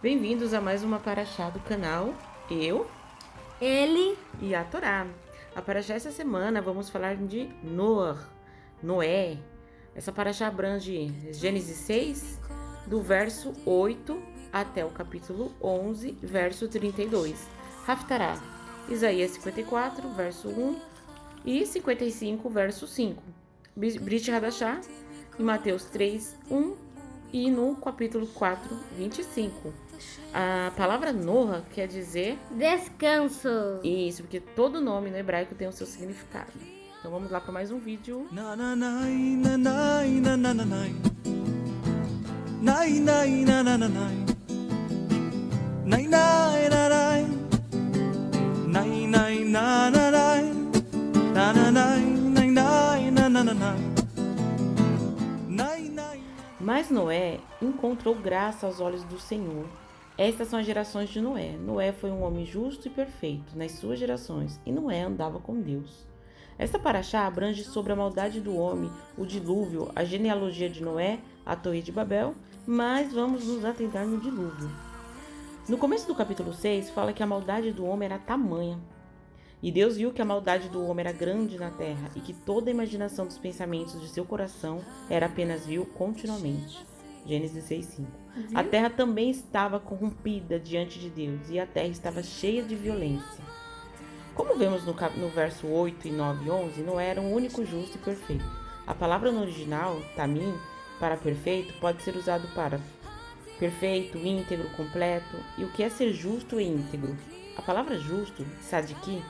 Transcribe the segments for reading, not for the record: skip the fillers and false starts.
Bem-vindos a mais uma paraxá do canal, eu Ele, e a Torá. A paraxá essa semana vamos falar de Noé. Essa paraxá abrange Gênesis 6, do verso 8 até o capítulo 11, verso 32. Haftará, Isaías 54, verso 1 e 55, verso 5. Brit Hadashah, em Mateus 3, 1 e no capítulo 4, 25. A palavra Noah quer dizer descanso. isso, porque todo nome no hebraico tem o seu significado. Então vamos lá para mais um vídeo. Mas Noé encontrou graça aos olhos do Senhor. Estas são as gerações de Noé. Noé foi um homem justo e perfeito nas suas gerações, e Noé andava com Deus. Esta paraxá abrange sobre a maldade do homem, o dilúvio, a genealogia de Noé, a Torre de Babel, mas vamos nos atentar no dilúvio. No começo do capítulo 6, fala que a maldade do homem era tamanha. E Deus viu que a maldade do homem era grande na terra e que toda a imaginação dos pensamentos de seu coração era apenas vil continuamente. Gênesis 6:5. A terra também estava corrompida diante de Deus e a terra estava cheia de violência. Como vemos no verso 8 e 9 e 11, Noé era um único justo e perfeito. A palavra no original, tamim, para perfeito, pode ser usado para perfeito, íntegro, completo. E o que é ser justo e íntegro? A palavra justo, sadiki,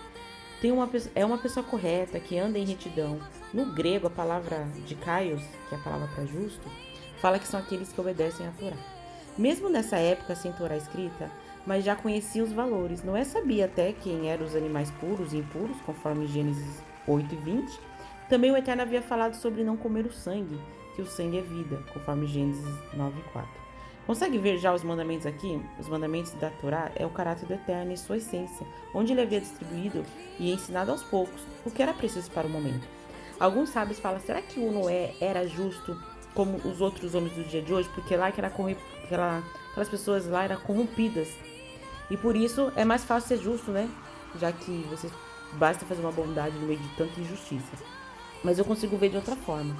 é uma pessoa correta que anda em retidão. No grego, a palavra dikaios, que é a palavra para justo, fala que são aqueles que obedecem à Torá. Mesmo nessa época sem Torá escrita, mas já conhecia os valores. Noé sabia até quem eram os animais puros e impuros, conforme Gênesis 8 e 20. Também o Eterno havia falado sobre não comer o sangue, que o sangue é vida, conforme Gênesis 9 e 4. Consegue ver já os mandamentos aqui? Os mandamentos da Torá é o caráter do Eterno e sua essência, onde ele havia distribuído e ensinado aos poucos o que era preciso para o momento. Alguns sábios falam, será que o Noé era justo como os outros homens do dia de hoje? Porque lá aquelas pessoas lá eram corrompidas. E por isso é mais fácil ser justo, né? Já que basta fazer uma bondade no meio de tanta injustiça. Mas eu consigo ver de outra forma.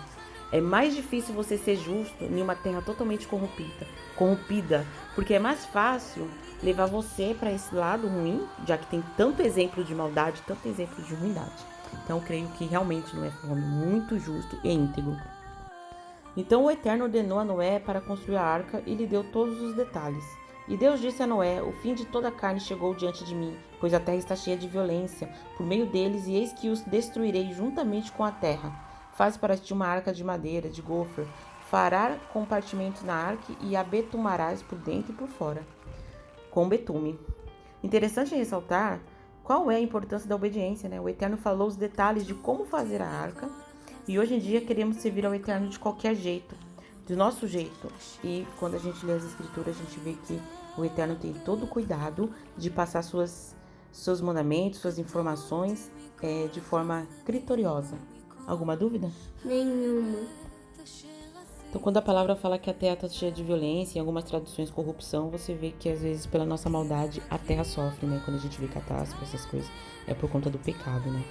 É mais difícil você ser justo em uma terra totalmente corrompida, porque é mais fácil levar você para esse lado ruim, já que tem tanto exemplo de maldade, tanto exemplo de ruindade. Então eu creio que realmente Noé foi um homem muito justo e íntegro. Então o Eterno ordenou a Noé para construir a arca e lhe deu todos os detalhes. E Deus disse a Noé, o fim de toda a carne chegou diante de mim, pois a terra está cheia de violência por meio deles, e eis que os destruirei juntamente com a terra. Faz para ti uma arca de madeira, de gofre, fará compartimentos na arca e a betumarás por dentro e por fora, com betume. Interessante ressaltar qual é a importância da obediência, né? O Eterno falou os detalhes de como fazer a arca, e hoje em dia queremos servir ao Eterno de qualquer jeito, do nosso jeito. E quando a gente lê as Escrituras, a gente vê que o Eterno tem todo o cuidado de passar seus mandamentos, suas informações de forma criteriosa. Alguma dúvida? Nenhuma. Então, quando a palavra fala que a terra está cheia de violência, em algumas traduções corrupção, você vê que às vezes pela nossa maldade a terra sofre, né? Quando a gente vê catástrofe, essas coisas, é por conta do pecado, né?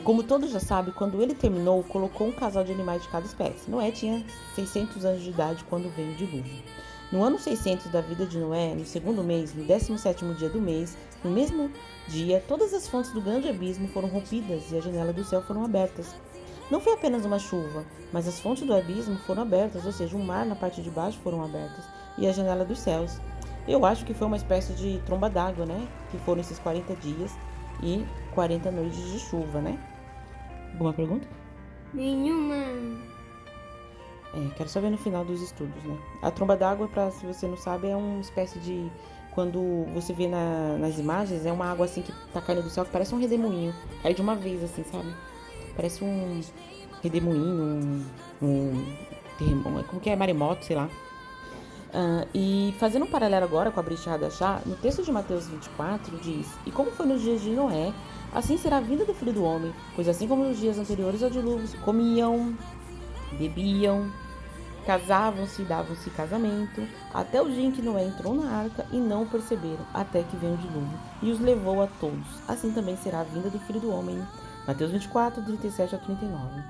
Como todos já sabem, quando ele terminou, colocou um casal de animais de cada espécie. Noé tinha 600 anos de idade quando veio o dilúvio. No ano 600 da vida de Noé, no segundo mês, no 17º dia do mês, no mesmo dia, todas as fontes do grande abismo foram rompidas e as janelas do céu foram abertas. Não foi apenas uma chuva, mas as fontes do abismo foram abertas, ou seja, o mar na parte de baixo foram abertas e a janela dos céus. Eu acho que foi uma espécie de tromba d'água, né? Que foram esses 40 dias e 40 noites de chuva, né? Alguma pergunta? Nenhuma. Quero só ver no final dos estudos, né? A tromba d'água, se você não sabe, é uma espécie de... Quando você vê nas imagens, é uma água assim que tá caindo do céu, que parece um redemoinho. Cai de uma vez, assim, sabe? Parece um redemoinho, como que é? Maremoto, sei lá. E fazendo um paralelo agora com a Brit Hadashah, no texto de Mateus 24 diz: E como foi nos dias de Noé, assim será a vinda do Filho do Homem, pois assim como nos dias anteriores ao dilúvio, comiam, bebiam, Casavam-se e davam-se casamento, até o dia em que Noé entrou na arca e não o perceberam, até que veio o dilúvio e os levou a todos. Assim também será a vinda do Filho do Homem. Mateus 24, 37 a 39.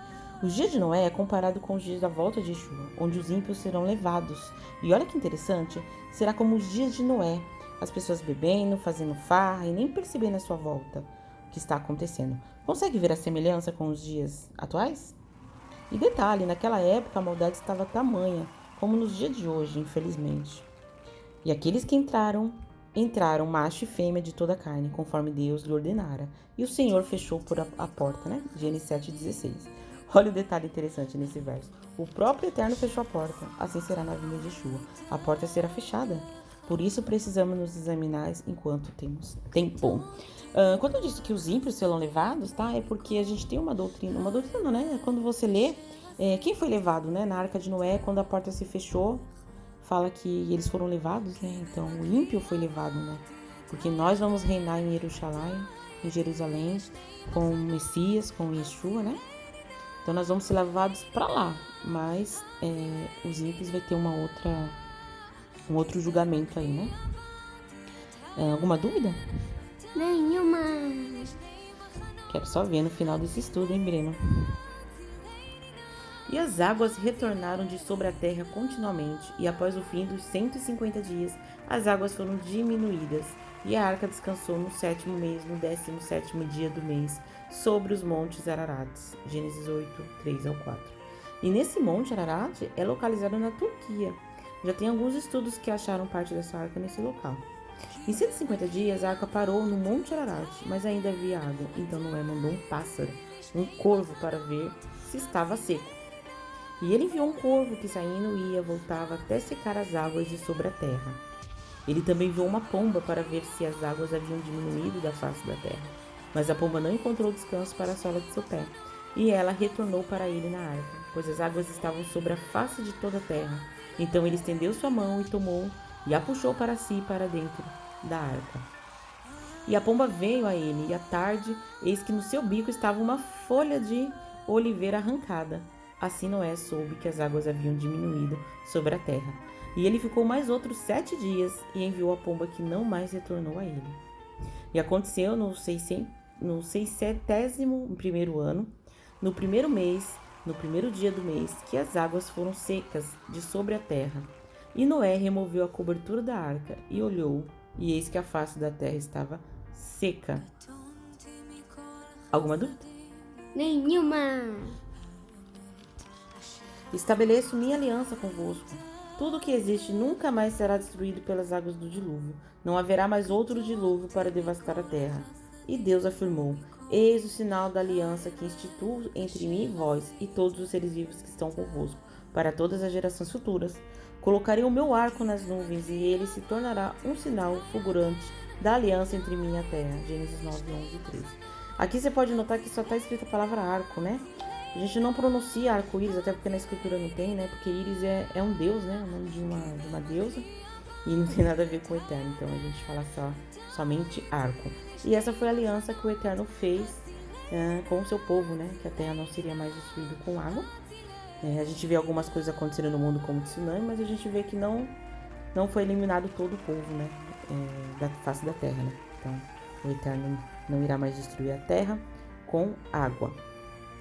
Os dias de Noé é comparado com os dias da volta de Yeshua, onde os ímpios serão levados. E olha que interessante, será como os dias de Noé, as pessoas bebendo, fazendo farra e nem percebendo a sua volta, o que está acontecendo. Consegue ver a semelhança com os dias atuais? E detalhe, naquela época a maldade estava tamanha, como nos dias de hoje, infelizmente. E aqueles que entraram macho e fêmea de toda a carne, conforme Deus lhe ordenara. E o Senhor fechou por a porta, né? Gênesis 7,16. Olha o detalhe interessante nesse verso. O próprio Eterno fechou a porta, assim será na vinda de Yeshua. A porta será fechada. Por isso precisamos nos examinar enquanto temos tempo. Quando eu disse que os ímpios serão levados, tá? É porque a gente tem uma doutrina, né? Quando você lê, quem foi levado, né? Na Arca de Noé, quando a porta se fechou, fala que eles foram levados, né? Então o ímpio foi levado, né? Porque nós vamos reinar em Jerusalém, com o Messias, com o Yeshua, né? Então nós vamos ser levados para lá, mas os ímpios vai ter um outro julgamento aí, né? Alguma dúvida? Nenhuma. Quero só ver no final desse estudo, hein, Breno? E as águas retornaram de sobre a terra continuamente, e após o fim dos 150 dias, as águas foram diminuídas, e a arca descansou no 7º mês, no 17º dia do mês, sobre os montes Ararates. Gênesis 8, 3 ao 4. E nesse monte Ararat é localizado na Turquia. Já tem alguns estudos que acharam parte dessa arca nesse local. Em 150 dias, a arca parou no Monte Ararat, mas ainda havia água. Então Noé mandou um pássaro, um corvo, para ver se estava seco. E ele enviou um corvo que, saindo, ia, voltava até secar as águas de sobre a terra. Ele também enviou uma pomba para ver se as águas haviam diminuído da face da terra. Mas a pomba não encontrou descanso para a sola de seu pé, e ela retornou para ele na arca, pois as águas estavam sobre a face de toda a terra. Então ele estendeu sua mão e tomou, e a puxou para si para dentro da arca. E a pomba veio a ele, e à tarde, eis que no seu bico estava uma folha de oliveira arrancada. Assim Noé soube que as águas haviam diminuído sobre a terra. E ele ficou mais outros 7 dias, e enviou a pomba que não mais retornou a ele. E aconteceu no 601º ano, no primeiro mês, no primeiro dia do mês, que as águas foram secas de sobre a terra. E Noé removeu a cobertura da arca e olhou, e eis que a face da terra estava seca. Alguma dúvida? Nenhuma. Estabeleço minha aliança convosco. Tudo que existe nunca mais será destruído pelas águas do dilúvio. Não haverá mais outro dilúvio para devastar a terra. E Deus afirmou: Eis o sinal da aliança que instituo entre mim e vós e todos os seres vivos que estão convosco, para todas as gerações futuras. Colocarei o meu arco nas nuvens, e ele se tornará um sinal fulgurante da aliança entre mim e a terra. Gênesis 9, 11 e 13. Aqui você pode notar que só está escrita a palavra arco, né? A gente não pronuncia arco-íris, até porque na escritura não tem, né? Porque íris é um deus, né? O nome de uma deusa. E não tem nada a ver com o Eterno. Então a gente fala somente arco. E essa foi a aliança que o Eterno fez com o seu povo, né? Que a terra não seria mais destruída com água. A gente vê algumas coisas acontecendo no mundo como tsunami, mas a gente vê que não foi eliminado todo o povo, né? Da face da terra, né? Então o Eterno não irá mais destruir a terra com água.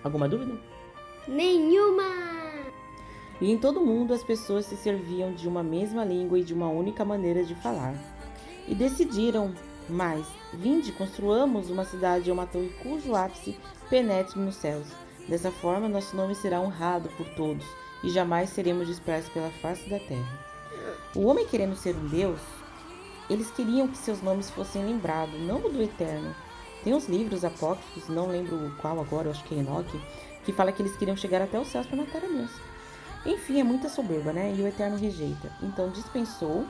Alguma dúvida? Nenhuma. E em todo o mundo as pessoas se serviam de uma mesma língua e de uma única maneira de falar. E decidiram, mais, vinde, construamos uma cidade ou uma torre cujo ápice penetre nos céus. Dessa forma, nosso nome será honrado por todos, e jamais seremos dispersos pela face da terra. O homem querendo ser um Deus, eles queriam que seus nomes fossem lembrados, não o do Eterno. Tem uns livros apócrifos, não lembro qual agora, eu acho que é Enoque, que fala que eles queriam chegar até os céus para matar a Deus. Enfim, é muita soberba, né? E o Eterno rejeita. Então dispensou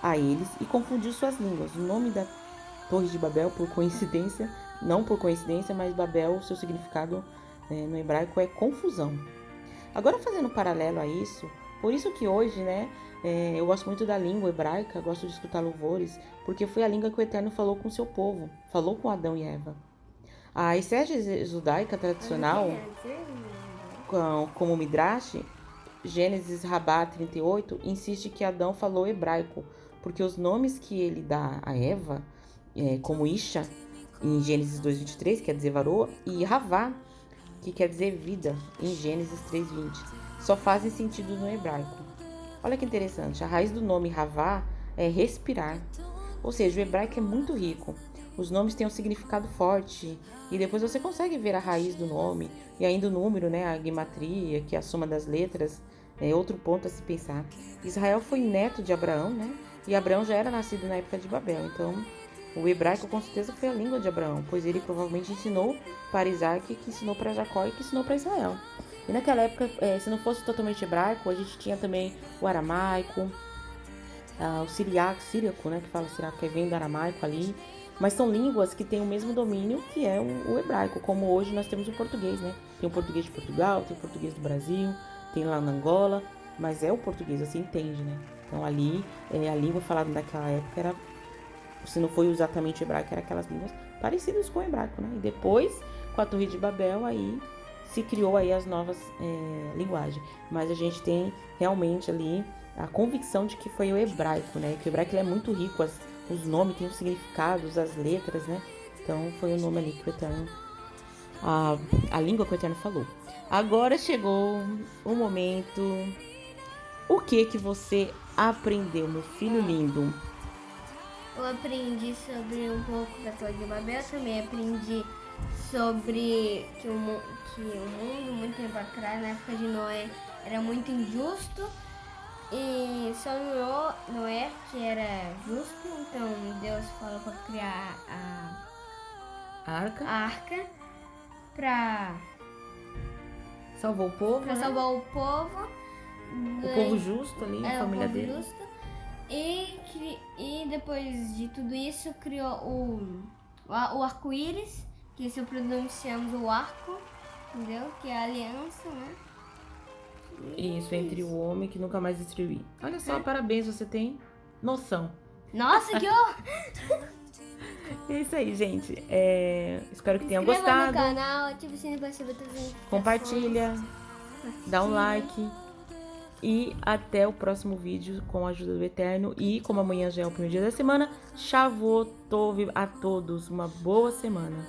a eles e confundiu suas línguas. O nome da Torre de Babel, por coincidência, não por coincidência, mas Babel, seu significado no hebraico é confusão. Agora, fazendo um paralelo a isso, por isso que hoje, né, eu gosto muito da língua hebraica, gosto de escutar louvores, porque foi a língua que o Eterno falou com o seu povo, falou com Adão e Eva. A exégese judaica tradicional, como o Midrash, Gênesis Rabá 38 insiste que Adão falou hebraico, porque os nomes que ele dá a Eva, como Isha, em Gênesis 2:23, quer dizer varoa, e Ravá, que quer dizer vida, em Gênesis 3:20, só fazem sentido no hebraico. Olha que interessante, a raiz do nome Ravá é respirar, ou seja, o hebraico é muito rico. Os nomes têm um significado forte e depois você consegue ver a raiz do nome e ainda o número, né, a gematria, que é a soma das letras, é outro ponto a se pensar. Israel foi neto de Abraão, né, e Abraão já era nascido na época de Babel, então o hebraico com certeza foi a língua de Abraão, pois ele provavelmente ensinou para Isaac, que ensinou para Jacó e que ensinou para Israel. E naquela época, se não fosse totalmente hebraico, a gente tinha também o aramaico, o síriaco, né, que fala síriaco, que vem do aramaico ali. Mas são línguas que têm o mesmo domínio que é o hebraico, como hoje nós temos o português, né? Tem o português de Portugal, tem o português do Brasil, tem lá na Angola, mas é o português, você entende, né? Então ali, a língua falada naquela época era, se não foi exatamente hebraico, era aquelas línguas parecidas com o hebraico, né? E depois, com a Torre de Babel, aí se criou aí as novas linguagens. Mas a gente tem realmente ali a convicção de que foi o hebraico, né? Que o hebraico ele é muito rico, os nomes têm os significados, as letras, né? Então foi o nome ali que o Eterno, a língua que o Eterno falou. Agora chegou o momento. O que você aprendeu, meu filho lindo? Eu aprendi sobre um pouco da Torre de Babel, também aprendi sobre que o mundo, muito tempo atrás, na época de Noé, era muito injusto. E só Noé que era justo, então Deus falou para criar A arca? a arca para Salvou o povo, né? salvar o povo. O povo justo ali, a família o povo dele. justo. E depois de tudo isso criou o arco-íris, que se pronunciamos o arco, entendeu? Que é a aliança, né? Isso, entre o homem que nunca mais destruiu. Olha só, parabéns, você tem noção. Nossa, que horror! É isso aí, gente. Espero que tenham Se inscreva gostado. no canal, ative o sininho para receber todas as notificações. Compartilha, dá um like. E até o próximo vídeo com a ajuda do Eterno. E como amanhã já é o primeiro dia da semana, Shavuot Tov a todos. Uma boa semana.